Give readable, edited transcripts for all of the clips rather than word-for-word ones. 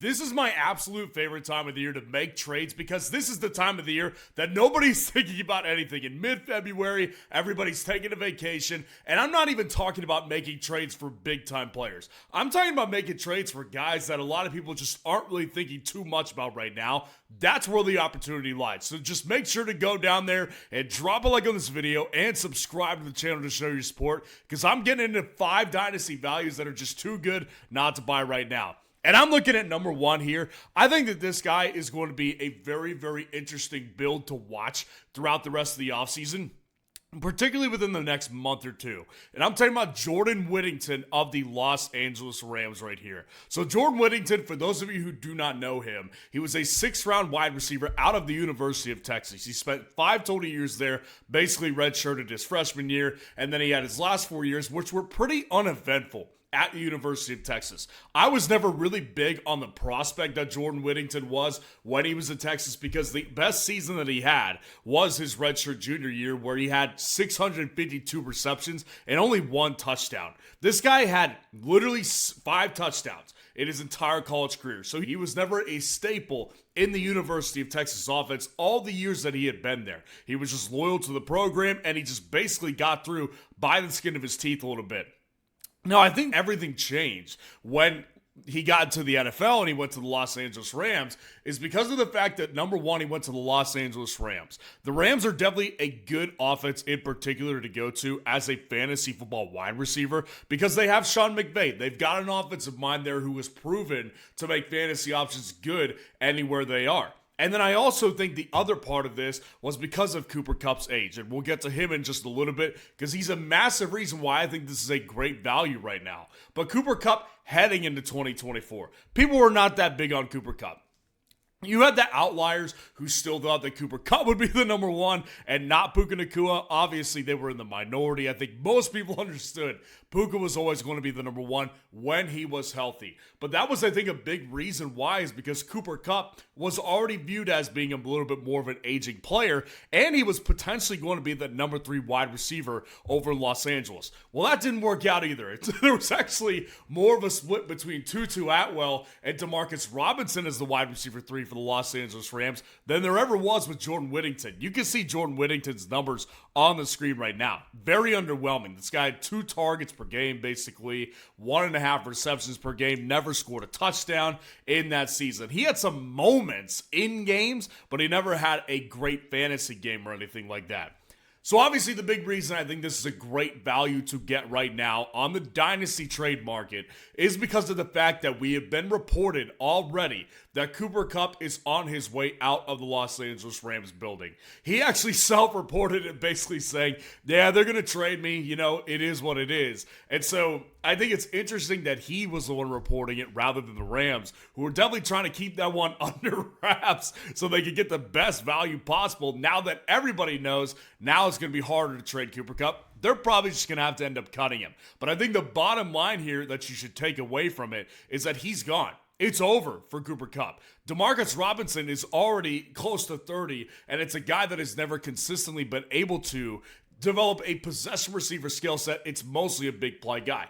This is my absolute favorite time of the year to make trades because this is the time of the year that nobody's thinking about anything. In mid-February, everybody's taking a vacation, and I'm not even talking about making trades for big-time players. I'm talking about making trades for guys that a lot of people just aren't really thinking too much about right now. That's where the opportunity lies. So just make sure to go down there and drop a like on this video and subscribe to the channel to show your support because I'm getting into 5 dynasty values that are just too good not to buy right now. And I'm looking at number 1 here. I think that this guy is going to be a very, very interesting build to watch throughout the rest of the offseason, particularly within the next month or two. And I'm talking about Jordan Whittington of the Los Angeles Rams right here. So Jordan Whittington, for those of you who do not know him, he was a 6th-round wide receiver out of the University of Texas. He spent 5 total years there, basically redshirted his freshman year, and then he had his last 4 years, which were pretty uneventful at the University of Texas. I was never really big on the prospect that Jordan Whittington was when he was in Texas because the best season that he had was his redshirt junior year where he had 652 receptions and only 1 touchdown. This guy had literally 5 touchdowns in his entire college career. So he was never a staple in the University of Texas offense all the years that he had been there. He was just loyal to the program and he just basically got through by the skin of his teeth a little bit. Now, I think everything changed when he got into the NFL and he went to the Los Angeles Rams is because of the fact that, number 1, he went to the Los Angeles Rams. The Rams are definitely a good offense in particular to go to as a fantasy football wide receiver because they have Sean McVay. They've got an offensive mind there who has proven to make fantasy options good anywhere they are. And then I also think the other part of this was because of Cooper Kupp's age. And we'll get to him in just a little bit because he's a massive reason why I think this is a great value right now. But Cooper Kupp heading into 2024. People were not that big on Cooper Kupp. You had the outliers who still thought that Cooper Kupp would be the number 1 and not Puka Nacua. Obviously, they were in the minority. I think most people understood Puka was always going to be the number 1 when he was healthy. But that was, I think, a big reason why is because Cooper Kupp was already viewed as being a little bit more of an aging player, and he was potentially going to be the number 3 wide receiver over Los Angeles. Well, that didn't work out either. There was actually more of a split between Tutu Atwell and Demarcus Robinson as the wide receiver 3 for the Los Angeles Rams than there ever was with Jordan Whittington. You can see Jordan Whittington's numbers on the screen right now. Very underwhelming. This guy had 2 targets per game, basically 1.5 receptions per game, never scored a touchdown in that season. He had some moments in games, but he never had a great fantasy game or anything like that. So obviously the big reason I think this is a great value to get right now on the dynasty trade market is because of the fact that we have been reported already that Cooper Kupp is on his way out of the Los Angeles Rams building. He actually self-reported it, basically saying, yeah, they're going to trade me. You know, it is what it is. And so I think it's interesting that he was the one reporting it rather than the Rams, who are definitely trying to keep that one under wraps so they can get the best value possible. Now that everybody knows, now it's going to be harder to trade Cooper Kupp. They're probably just going to have to end up cutting him. But I think the bottom line here that you should take away from it is that he's gone. It's over for Cooper Kupp. Demarcus Robinson is already close to 30, and it's a guy that has never consistently been able to develop a possession receiver skill set. It's mostly a big play guy.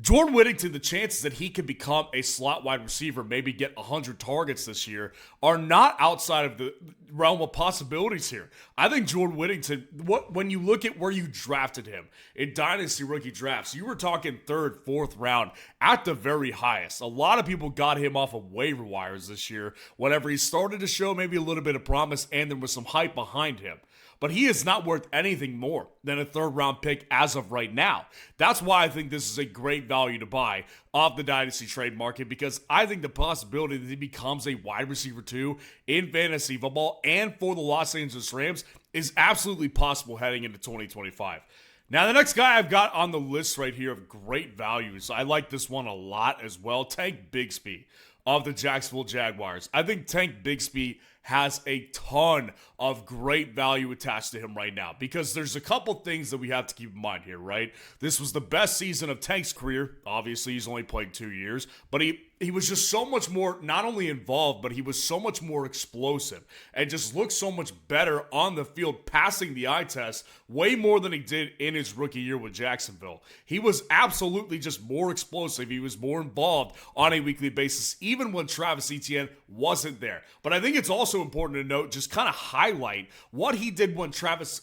Jordan Whittington, the chances that he could become a slot wide receiver, maybe get 100 targets this year, are not outside of the realm of possibilities here. I think Jordan Whittington, when you look at where you drafted him in dynasty rookie drafts, you were talking 3rd, 4th round at the very highest. A lot of people got him off of waiver wires this year whenever he started to show maybe a little bit of promise and there was some hype behind him. But he is not worth anything more than a 3rd round pick as of right now. That's why I think this is a great value to buy off the dynasty trade market because I think the possibility that he becomes a wide receiver 2 in fantasy football and for the Los Angeles Rams is absolutely possible heading into 2025. Now, the next guy I've got on the list right here of great values, I like this one a lot as well, Tank Bigsby of the Jacksonville Jaguars. I think Tank Bigsby has a ton of great value attached to him right now because there's a couple things that we have to keep in mind here, right? This was the best season of Tank's career. Obviously, he's only played 2 years, but he he was just so much more not only involved, but he was so much more explosive and just looked so much better on the field, passing the eye test way more than he did in his rookie year with Jacksonville. He was absolutely just more explosive. He was more involved on a weekly basis, even when Travis Etienne wasn't there. But I think it's also important to note, just kind of highlight what he did when Travis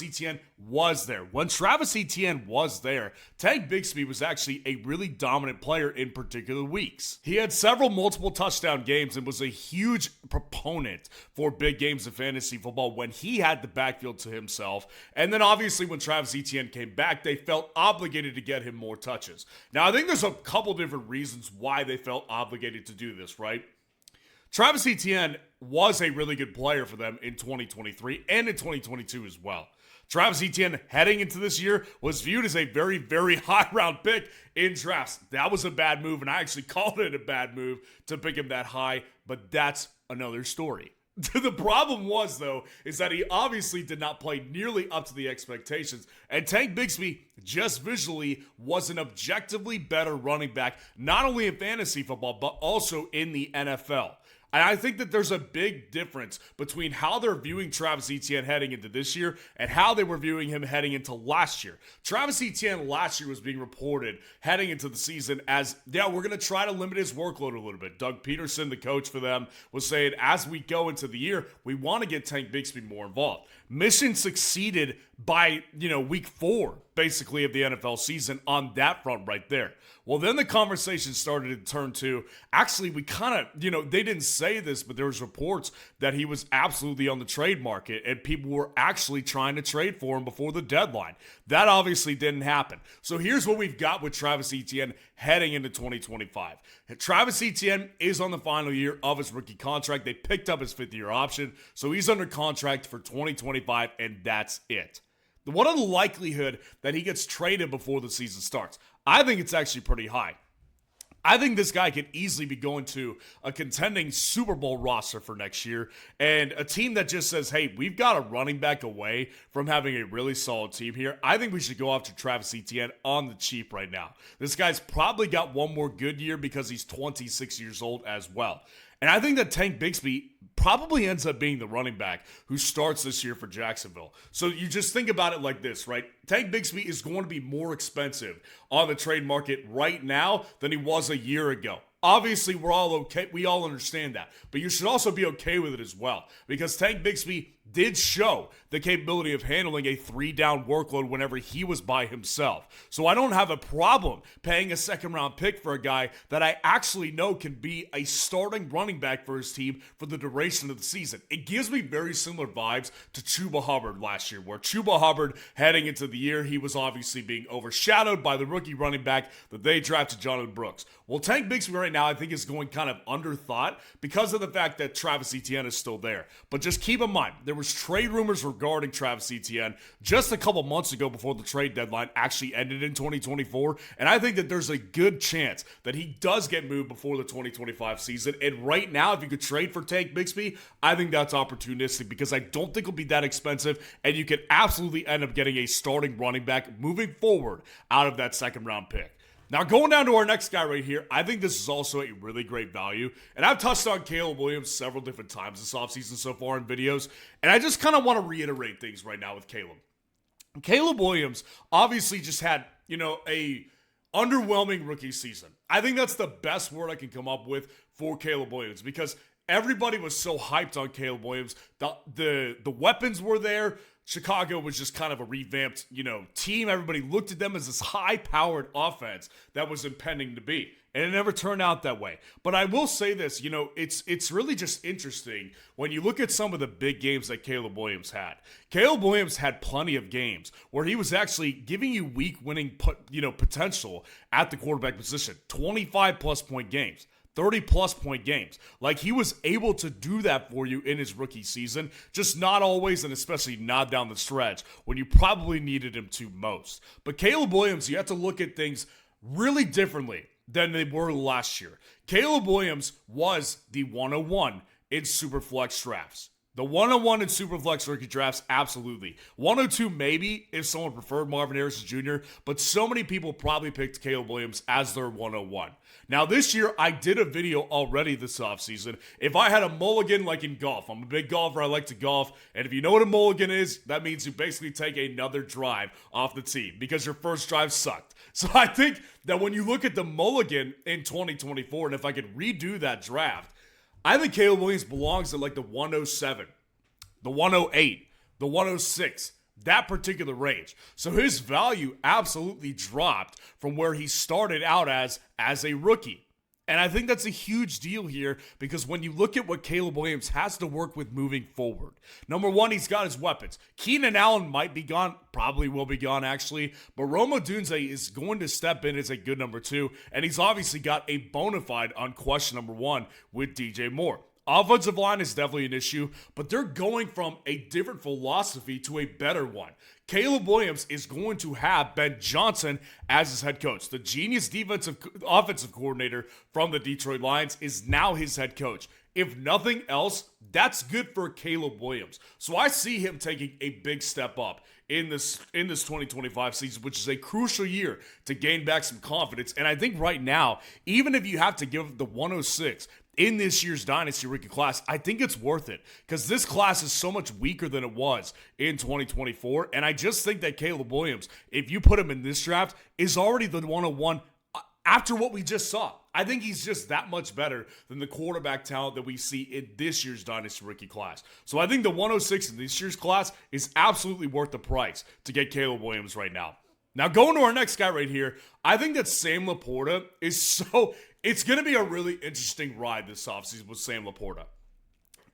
Etienne was there. When Travis Etienne was there, Tank Bigsby was actually a really dominant player in particular weeks. He had several multiple touchdown games and was a huge proponent for big games of fantasy football when he had the backfield to himself. And then obviously when Travis Etienne came back, they felt obligated to get him more touches. Now, I think there's a couple different reasons why they felt obligated to do this, right? Travis Etienne was a really good player for them in 2023 and in 2022 as well. Travis Etienne heading into this year was viewed as a very, very high round pick in drafts. That was a bad move, and I actually called it a bad move to pick him that high, but that's another story. The problem was, though, is that he obviously did not play nearly up to the expectations, and Tank Bigsby just visually was an objectively better running back, not only in fantasy football, but also in the NFL. And I think that there's a big difference between how they're viewing Travis Etienne heading into this year and how they were viewing him heading into last year. Travis Etienne last year was being reported heading into the season as, yeah, we're going to try to limit his workload a little bit. Doug Peterson, the coach for them, was saying as we go into the year, we want to get Tank Bigsby more involved. Mission succeeded by, week 4, basically, of the NFL season on that front right there. Well, then the conversation started to turn to, actually, we kind of, they didn't say this, but there was reports that he was absolutely on the trade market and people were actually trying to trade for him before the deadline. That obviously didn't happen. So here's what we've got with Travis Etienne heading into 2025. Travis Etienne is on the final year of his rookie contract. They picked up his 5th-year option, so he's under contract for 2025, and that's it. What are the likelihood that he gets traded before the season starts? I think it's actually pretty high. I think this guy could easily be going to a contending Super Bowl roster for next year and a team that just says, hey, we've got a running back away from having a really solid team here. I think we should go after Travis Etienne on the cheap right now. This guy's probably got one more good year because he's 26 years old as well. And I think that Tank Bigsby probably ends up being the running back who starts this year for Jacksonville. So you just think about it like this, right? Tank Bigsby is going to be more expensive on the trade market right now than he was a year ago. Obviously, we're all okay. We all understand that. But you should also be okay with it as well, because Tank Bigsby did show the capability of handling a 3-down workload whenever he was by himself. So I don't have a problem paying a second-round pick for a guy that I actually know can be a starting running back for his team for the duration of the season. It gives me very similar vibes to Chuba Hubbard last year, where Chuba Hubbard, heading into the year, he was obviously being overshadowed by the rookie running back that they drafted, Jonathan Brooks. Well, Tank Bigsby right now I think is going kind of underthought because of the fact that Travis Etienne is still there. But just keep in mind, there was trade rumors regarding Travis Etienne just a couple months ago before the trade deadline actually ended in 2024, and I think that there's a good chance that he does get moved before the 2025 season. And right now, if you could trade for Tank Bigsby, I think that's opportunistic because I don't think it'll be that expensive, and you could absolutely end up getting a starting running back moving forward out of that second-round pick. Now, going down to our next guy right here, I think this is also a really great value. And I've touched on Caleb Williams several different times this offseason so far in videos. And I just kind of want to reiterate things right now with Caleb. Caleb Williams obviously just had, a underwhelming rookie season. I think that's the best word I can come up with for Caleb Williams because everybody was so hyped on Caleb Williams. The weapons were there. Chicago was just kind of a revamped, team. Everybody looked at them as this high-powered offense that was impending to be. And it never turned out that way. But I will say this, it's really just interesting when you look at some of the big games that Caleb Williams had. Caleb Williams had plenty of games where he was actually giving you week-winning, potential at the quarterback position. 25-plus point games. 30-plus point games. Like, he was able to do that for you in his rookie season, just not always, and especially not down the stretch when you probably needed him to most. But Caleb Williams, you have to look at things really differently than they were last year. Caleb Williams was the 101 in Superflex drafts. The 101 in Superflex rookie drafts, absolutely. 102 maybe if someone preferred Marvin Harrison Jr., but so many people probably picked Caleb Williams as their 101. Now this year, I did a video already this offseason. If I had a mulligan like in golf, I'm a big golfer, I like to golf, and if you know what a mulligan is, that means you basically take another drive off the tee because your first drive sucked. So I think that when you look at the mulligan in 2024, and if I could redo that draft, I think Caleb Williams belongs at like the 107, the 108, the 106, that particular range. So his value absolutely dropped from where he started out as a rookie. And I think that's a huge deal here because when you look at what Caleb Williams has to work with moving forward, number one, he's got his weapons. Keenan Allen might be gone, probably will be gone actually, but Rome Odunze is going to step in as a good number two, and he's obviously got a bona fide unquestioned number one with DJ Moore. Offensive line is definitely an issue, but they're going from a different philosophy to a better one. Caleb Williams is going to have Ben Johnson as his head coach. The genius offensive coordinator from the Detroit Lions is now his head coach. If nothing else, that's good for Caleb Williams. So I see him taking a big step up in this 2025 season, which is a crucial year to gain back some confidence. And I think right now, even if you have to give the 106 in this year's Dynasty rookie class, I think it's worth it because this class is so much weaker than it was in 2024. And I just think that Caleb Williams, if you put him in this draft, is already the 101 after what we just saw. I think he's just that much better than the quarterback talent that we see in this year's Dynasty rookie class. So I think the 106 in this year's class is absolutely worth the price to get Caleb Williams right now. Now, going to our next guy right here, I think that Sam LaPorta it's going to be a really interesting ride this offseason with Sam LaPorta.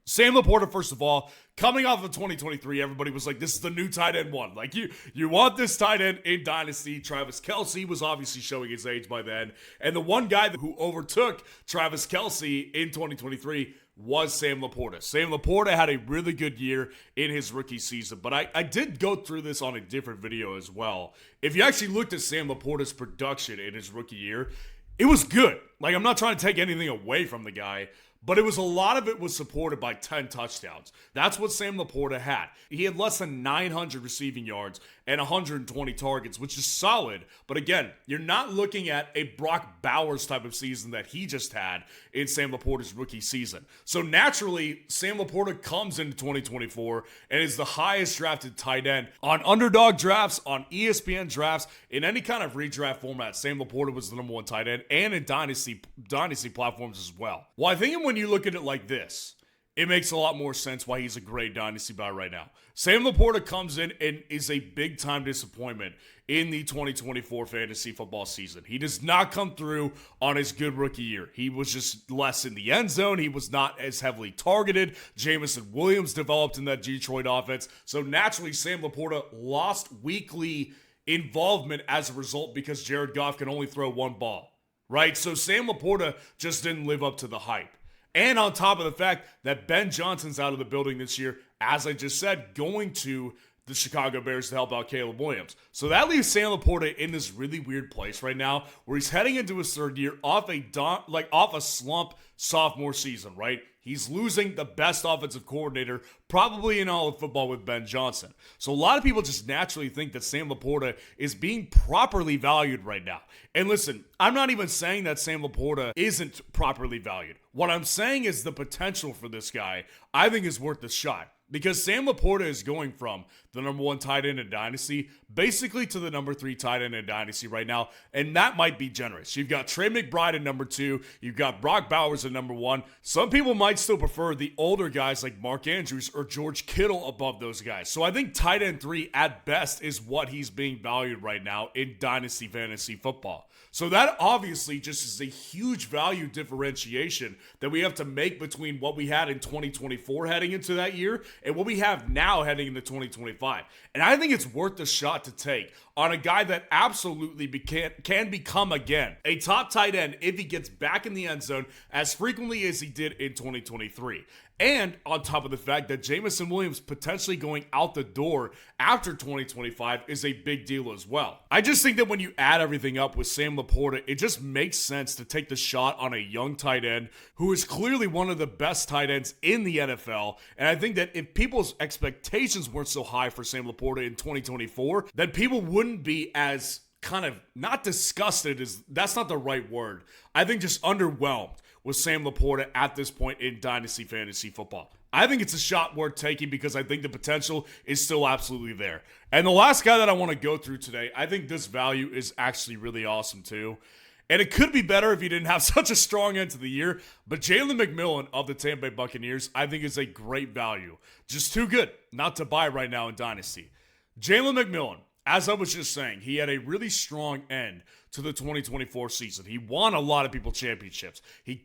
Sam LaPorta, first of all, coming off of 2023, everybody was like, this is the new tight end one. Like, you want this tight end in Dynasty. Travis Kelce was obviously showing his age by then. And the one guy who overtook Travis Kelce in 2023 was Sam LaPorta. Sam LaPorta had a really good year in his rookie season, but I did go through this on a different video as well. If you actually looked at Sam LaPorta's production in his rookie year, it was good. Like, I'm not trying to take anything away from the guy, but a lot of it was supported by 10 touchdowns. That's what Sam LaPorta had. He had less than 900 receiving yards and 120 targets, which is solid. But again, you're not looking at a Brock Bowers type of season that he just had in Sam LaPorta's rookie season. So naturally, Sam LaPorta comes into 2024 and is the highest drafted tight end on underdog drafts, on ESPN drafts, in any kind of redraft format. Sam LaPorta was the number one tight end, and in dynasty platforms as well. Well, I think when you look at it like this, it makes a lot more sense why he's a great dynasty buy right now. Sam LaPorta comes in and is a big-time disappointment in the 2024 fantasy football season. He does not come through on his good rookie year. He was just less in the end zone. He was not as heavily targeted. Jameson Williams developed in that Detroit offense. So naturally, Sam LaPorta lost weekly involvement as a result because Jared Goff can only throw one ball, right? So Sam LaPorta just didn't live up to the hype. And on top of the fact that Ben Johnson's out of the building this year, as I just said, going to the Chicago Bears to help out Caleb Williams. So that leaves Sam LaPorta in this really weird place right now where he's heading into his third year off a slump sophomore season, right? He's losing the best offensive coordinator probably in all of football with Ben Johnson. So a lot of people just naturally think that Sam LaPorta is being properly valued right now. And listen, I'm not even saying that Sam LaPorta isn't properly valued. What I'm saying is the potential for this guy, I think, is worth the shot. Because Sam LaPorta is going from the number one tight end in Dynasty basically to the number 3 tight end in Dynasty right now, and that might be generous. You've got Trey McBride at number 2. You've got Brock Bowers at number 1. Some people might still prefer the older guys like Mark Andrews or George Kittle above those guys. So I think tight end 3 at best is what he's being valued right now in Dynasty fantasy football. So that obviously just is a huge value differentiation that we have to make between what we had in 2024 heading into that year and what we have now heading into 2025. And I think it's worth the shot to take on a guy that absolutely can become again a top tight end if he gets back in the end zone as frequently as he did in 2023. And on top of the fact that Jameson Williams potentially going out the door after 2025 is a big deal as well. I just think that when you add everything up with Sam LaPorta, it just makes sense to take the shot on a young tight end who is clearly one of the best tight ends in the NFL. And I think that if people's expectations weren't so high for Sam LaPorta in 2024, then people wouldn't be as kind of not disgusted, as that's not the right word. I think just underwhelmed with Sam LaPorta at this point in Dynasty Fantasy Football. I think it's a shot worth taking because I think the potential is still absolutely there. And the last guy that I want to go through today, I think this value is actually really awesome too. And it could be better if he didn't have such a strong end to the year. But Jalen McMillan of the Tampa Bay Buccaneers, I think is a great value. Just too good not to buy right now in Dynasty. Jalen McMillan, as I was just saying, he had a really strong end to the 2024 season. He won a lot of people championships. He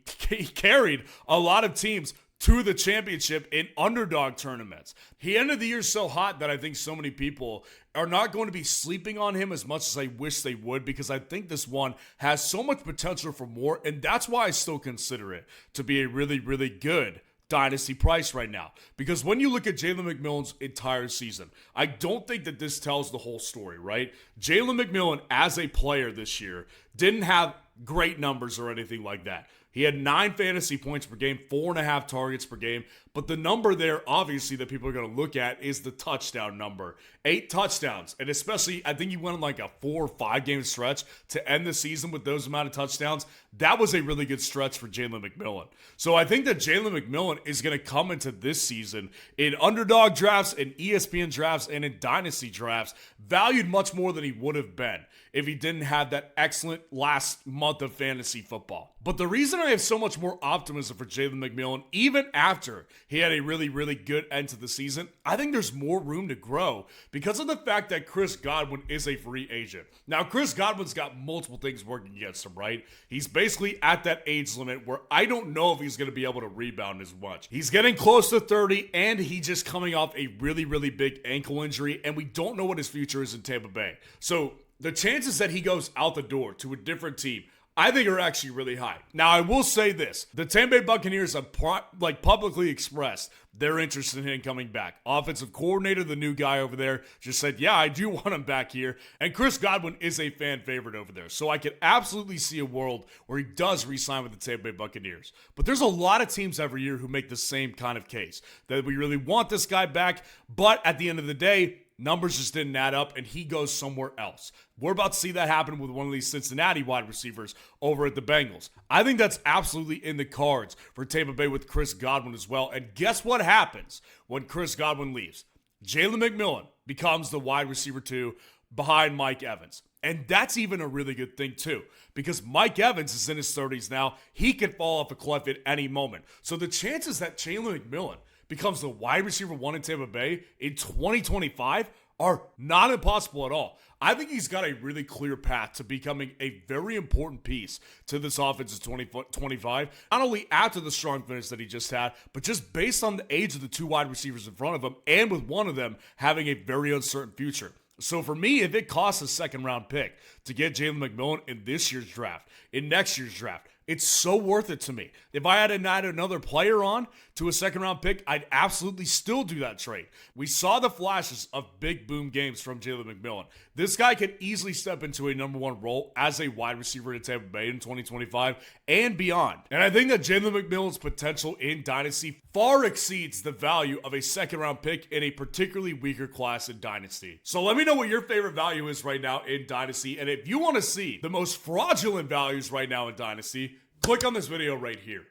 carried a lot of teams to the championship in underdog tournaments. He ended the year so hot that I think so many people are not going to be sleeping on him as much as I wish they would, because I think this one has so much potential for more, and that's why I still consider it to be a really, really good Dynasty price right now. Because when you look at Jalen McMillan's entire season, I don't think that this tells the whole story, right? Jalen McMillan as a player this year didn't have great numbers or anything like that. He had 9 fantasy points per game, 4.5 targets per game. But the number there, obviously, that people are going to look at is the touchdown number. 8 touchdowns. And especially, I think he went on like a 4 or 5 game stretch to end the season with those amount of touchdowns. That was a really good stretch for Jalen McMillan. So I think that Jalen McMillan is going to come into this season in underdog drafts, in ESPN drafts, and in Dynasty drafts, valued much more than he would have been if he didn't have that excellent last month of fantasy football. But the reason I have so much more optimism for Jalen McMillan, even after he had a really, really good end to the season, I think there's more room to grow because of the fact that Chris Godwin is a free agent. Now, Chris Godwin's got multiple things working against him, right? He's basically at that age limit where I don't know if he's going to be able to rebound as much. He's getting close to 30, and he's just coming off a really, really big ankle injury, and we don't know what his future is in Tampa Bay. So the chances that he goes out the door to a different team, I think, are actually really high. Now, I will say this. The Tampa Bay Buccaneers have publicly expressed their interest in him coming back. Offensive coordinator, the new guy over there, just said, yeah, I do want him back here. And Chris Godwin is a fan favorite over there. So I could absolutely see a world where he does re-sign with the Tampa Bay Buccaneers. But there's a lot of teams every year who make the same kind of case, that we really want this guy back, but at the end of the day, numbers just didn't add up, and he goes somewhere else. We're about to see that happen with one of these Cincinnati wide receivers over at the Bengals. I think that's absolutely in the cards for Tampa Bay with Chris Godwin as well. And guess what happens when Chris Godwin leaves? Jalen McMillan becomes the wide receiver 2 behind Mike Evans. And that's even a really good thing too, because Mike Evans is in his 30s now. He can fall off a cliff at any moment. So the chances that Jalen McMillan becomes the wide receiver 1 in Tampa Bay in 2025 are not impossible at all. I think he's got a really clear path to becoming a very important piece to this offense in 2025, not only after the strong finish that he just had, but just based on the age of the 2 wide receivers in front of him, and with one of them having a very uncertain future. So for me, if it costs a second-round pick to get Jalen McMillan in this year's draft, in next year's draft, it's so worth it to me. If I had to add another player on to a second-round pick, I'd absolutely still do that trade. We saw the flashes of big boom games from Jalen McMillan. This guy could easily step into a number 1 role as a wide receiver in Tampa Bay in 2025 and beyond. And I think that Jalen McMillan's potential in Dynasty far exceeds the value of a second-round pick in a particularly weaker class in Dynasty. So let me know what your favorite value is right now in Dynasty. And if you want to see the most fraudulent values right now in Dynasty, click on this video right here.